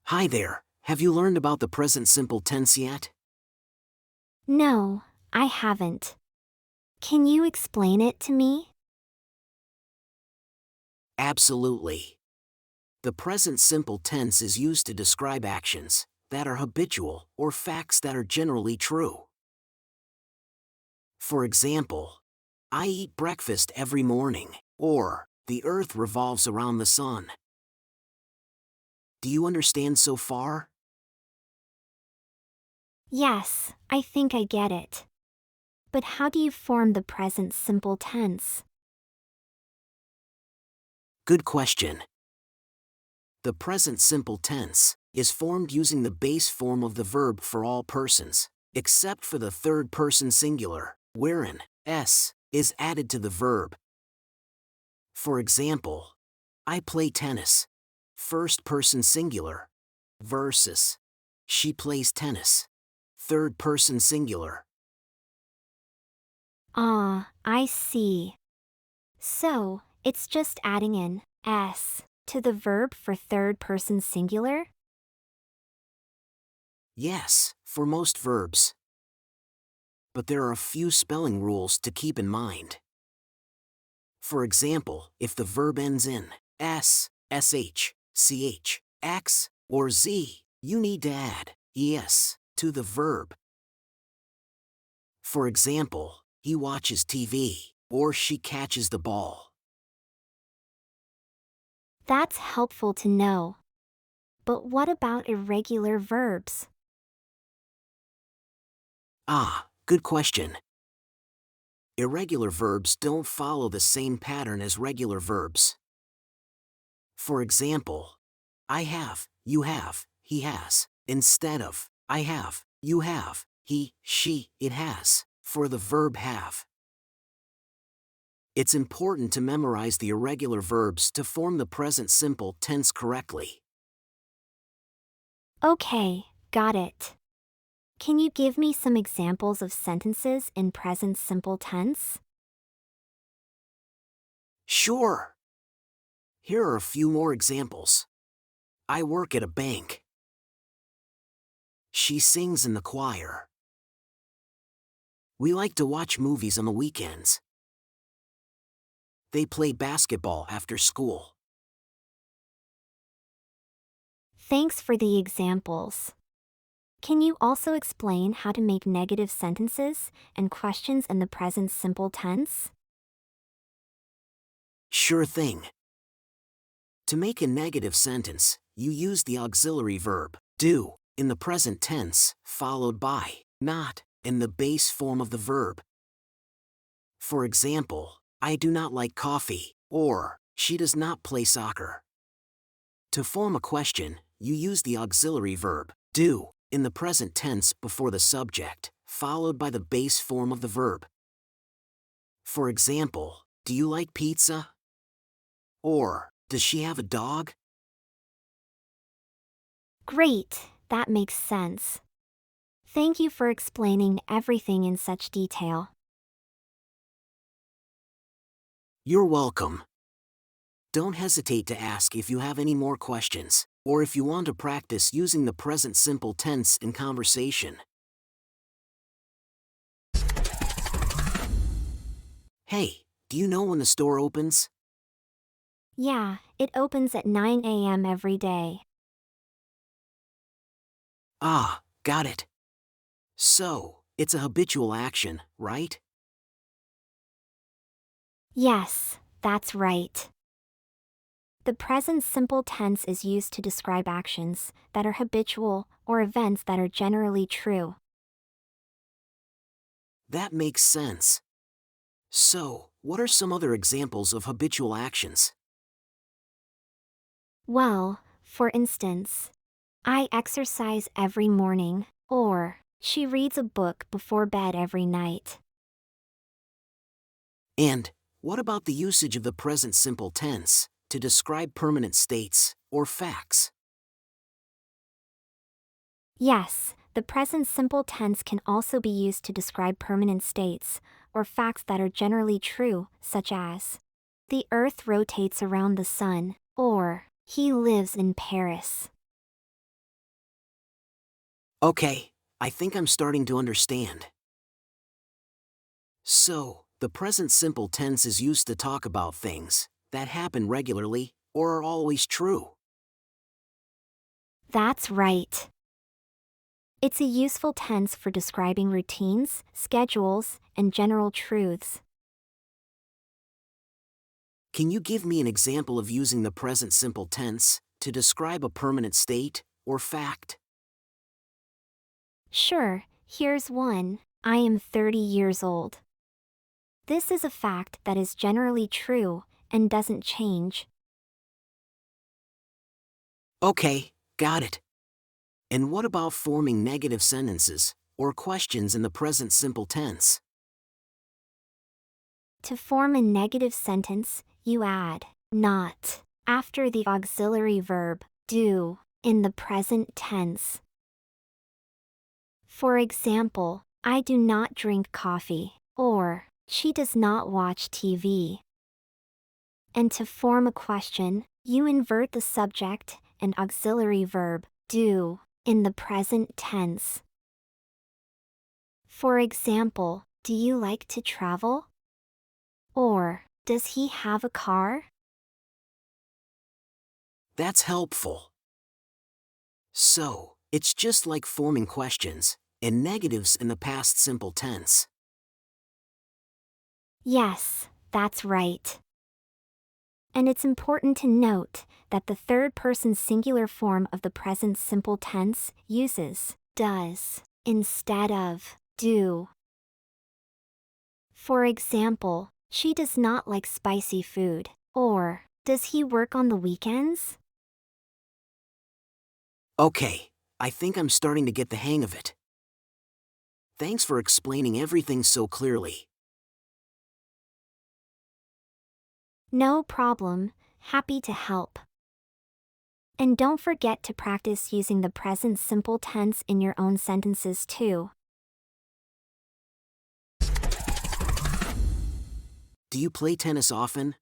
Hi there, have you learned about the present simple tense yet? No, I haven't. Can you explain it to me? Absolutely. The present simple tense is used to describe actions that are habitual or facts that are generally true. For example, I eat breakfast every morning, or the earth revolves around the sun. Do you understand so far? Yes, I think I get it. But how do you form the present simple tense? Good question. The present simple tense is formed using the base form of the verb for all persons, except for the third person singular, wherein s is added to the verb. For example, I play tennis, first person singular, versus she plays tennis, third person singular. Ah, I see. So, it's just adding in s to the verb for third person singular? Yes, for most verbs. But there are a few spelling rules to keep in mind. For example, if the verb ends in s, sh, ch, x, or z, you need to add es to the verb. For example, he watches TV, or she catches the ball. That's helpful to know. But what about irregular verbs? Ah, good question. Irregular verbs don't follow the same pattern as regular verbs. For example, I have, you have, he has, instead of I have, you have, he, she, it has, for the verb have. It's important to memorize the irregular verbs to form the present simple tense correctly. Okay, got it. Can you give me some examples of sentences in present simple tense? Sure. Here are a few more examples. I work at a bank. She sings in the choir. We like to watch movies on the weekends. They play basketball after school. Thanks for the examples. Can you also explain how to make negative sentences and questions in the present simple tense? Sure thing. To make a negative sentence, you use the auxiliary verb do in the present tense, followed by not in the base form of the verb. For example, I do not like coffee, or she does not play soccer. To form a question, you use the auxiliary verb do in the present tense before the subject, followed by the base form of the verb. For example, do you like pizza? Or, does she have a dog? Great, that makes sense. Thank you for explaining everything in such detail. You're welcome. Don't hesitate to ask if you have any more questions, or if you want to practice using the present simple tense in conversation. Hey, do you know when the store opens? Yeah, it opens at 9 a.m. every day. Ah, got it. So, it's a habitual action, right? Yes, that's right. The present simple tense is used to describe actions that are habitual or events that are generally true. That makes sense. So, what are some other examples of habitual actions? Well, for instance, I exercise every morning, or she reads a book before bed every night. And, what about the usage of the present simple tense to describe permanent states or facts? Yes, the present simple tense can also be used to describe permanent states or facts that are generally true, such as the Earth rotates around the sun, or he lives in Paris. Okay, I think I'm starting to understand. So, the present simple tense is used to talk about things that happen regularly or are always true. That's right. It's a useful tense for describing routines, schedules, and general truths. Can you give me an example of using the present simple tense to describe a permanent state or fact? Sure, here's one. I am 30 years old. This is a fact that is generally true and doesn't change. Okay, got it. And what about forming negative sentences or questions in the present simple tense? To form a negative sentence, you add not after the auxiliary verb do in the present tense. For example, I do not drink coffee, or she does not watch TV. And to form a question, you invert the subject and auxiliary verb do in the present tense. For example, do you like to travel? Or, does he have a car? That's helpful. So, it's just like forming questions and negatives in the past simple tense. Yes, that's right. And it's important to note that the third person singular form of the present simple tense uses does instead of do. For example, she does not like spicy food. Or, does he work on the weekends? Okay, I think I'm starting to get the hang of it. Thanks for explaining everything so clearly. No problem, happy to help. And don't forget to practice using the present simple tense in your own sentences too. Do you play tennis often?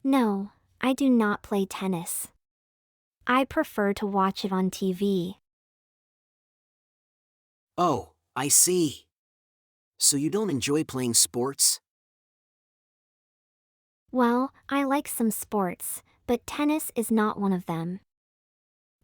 No, I do not play tennis. I prefer to watch it on TV. Oh, I see. So you don't enjoy playing sports? Well, I like some sports, but tennis is not one of them.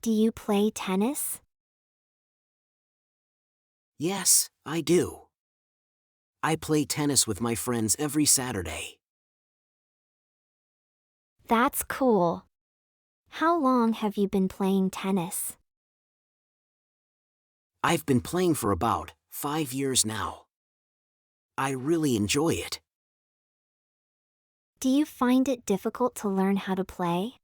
Do you play tennis? Yes, I do. I play tennis with my friends every Saturday. That's cool. How long have you been playing tennis? I've been playing for about 5 years now. I really enjoy it. Do you find it difficult to learn how to play?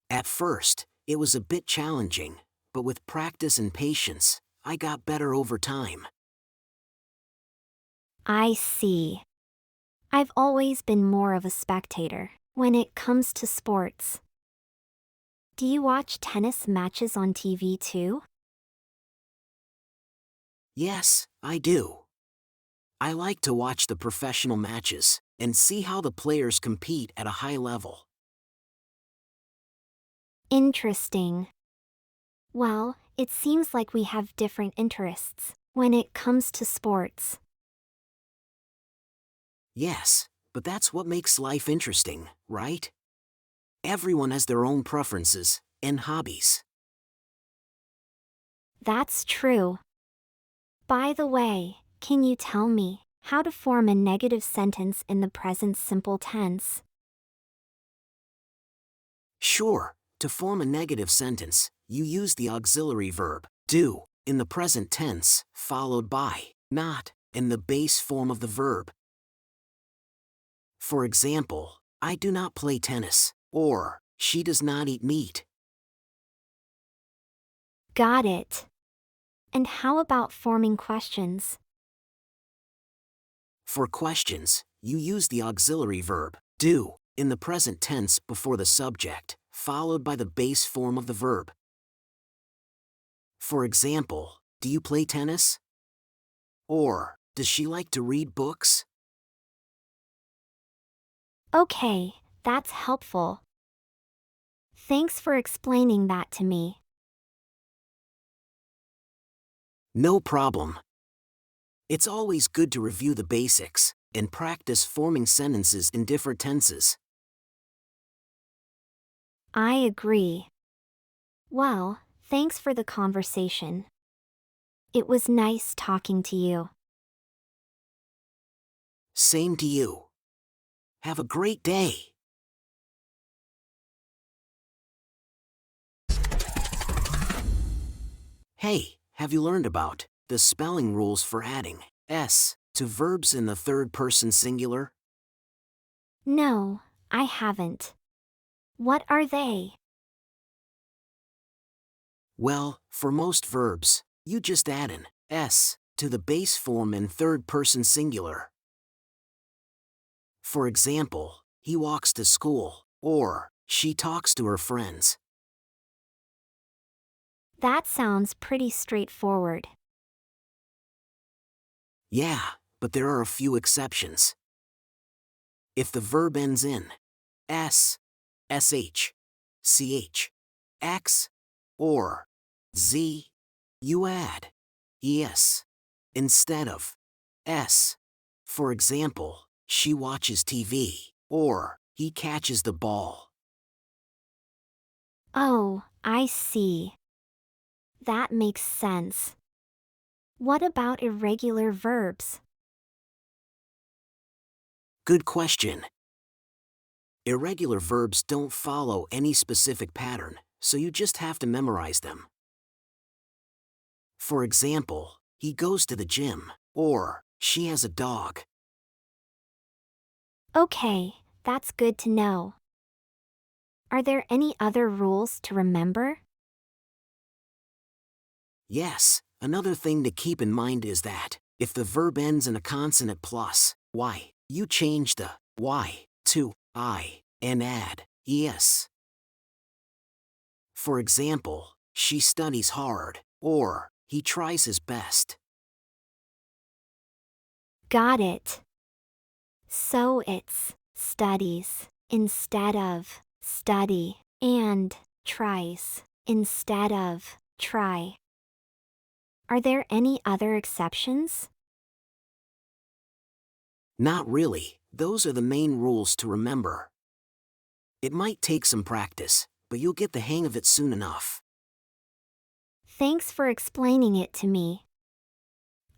At first, it was a bit challenging, but with practice and patience, I got better over time. I see. I've always been more of a spectator when it comes to sports. Do you watch tennis matches on TV too? Yes, I do. I like to watch the professional matches and see how the players compete at a high level. Interesting. Well, it seems like we have different interests when it comes to sports. Yes, but that's what makes life interesting, right? Everyone has their own preferences and hobbies. That's true. By the way, can you tell me how to form a negative sentence in the present simple tense? Sure, to form a negative sentence, you use the auxiliary verb do in the present tense, followed by not in the base form of the verb. For example, I do not play tennis, or she does not eat meat. Got it. And how about forming questions? For questions, you use the auxiliary verb do in the present tense before the subject, followed by the base form of the verb. For example, do you play tennis? Or, does she like to read books? Okay, that's helpful. Thanks for explaining that to me. No problem. It's always good to review the basics and practice forming sentences in different tenses. I agree. Well, thanks for the conversation. It was nice talking to you. Same to you. Have a great day. Hey, have you learned about the spelling rules for adding s to verbs in the third person singular? No, I haven't. What are they? Well, for most verbs, you just add an s to the base form in third person singular. For example, he walks to school, or she talks to her friends. That sounds pretty straightforward. Yeah, but there are a few exceptions. If the verb ends in s, sh, ch, x, or z, you add es instead of s. For example, she watches TV, or he catches the ball. Oh, I see. That makes sense. What about irregular verbs? Good question. Irregular verbs don't follow any specific pattern, so you just have to memorize them. For example, he goes to the gym, or she has a dog. Okay, that's good to know. Are there any other rules to remember? Yes, another thing to keep in mind is that if the verb ends in a consonant plus y, you change the y to I and add es. For example, she studies hard, or he tries his best. Got it. So it's studies instead of study and tries instead of try. Are there any other exceptions? Not really, those are the main rules to remember. It might take some practice, but you'll get the hang of it soon enough. Thanks for explaining it to me.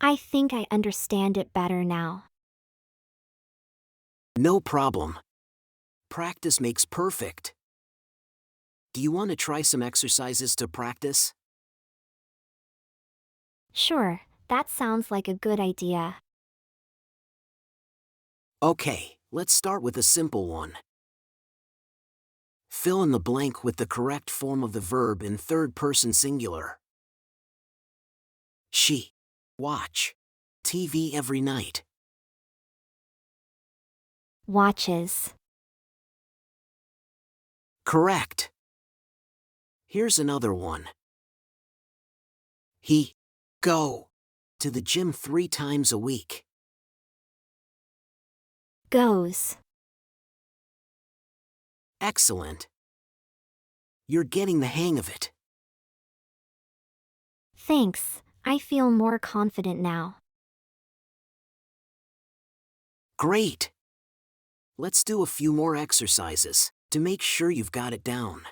I think I understand it better now. No problem. Practice makes perfect. Do you want to try some exercises to practice? Sure, that sounds like a good idea. Okay, let's start with a simple one. Fill in the blank with the correct form of the verb in third person singular. She watch TV every night. Watches. Correct. Here's another one. He go to the gym 3 times a week. Goes. Excellent. You're getting the hang of it. Thanks, I feel more confident now. Great. Let's do a few more exercises to make sure you've got it down.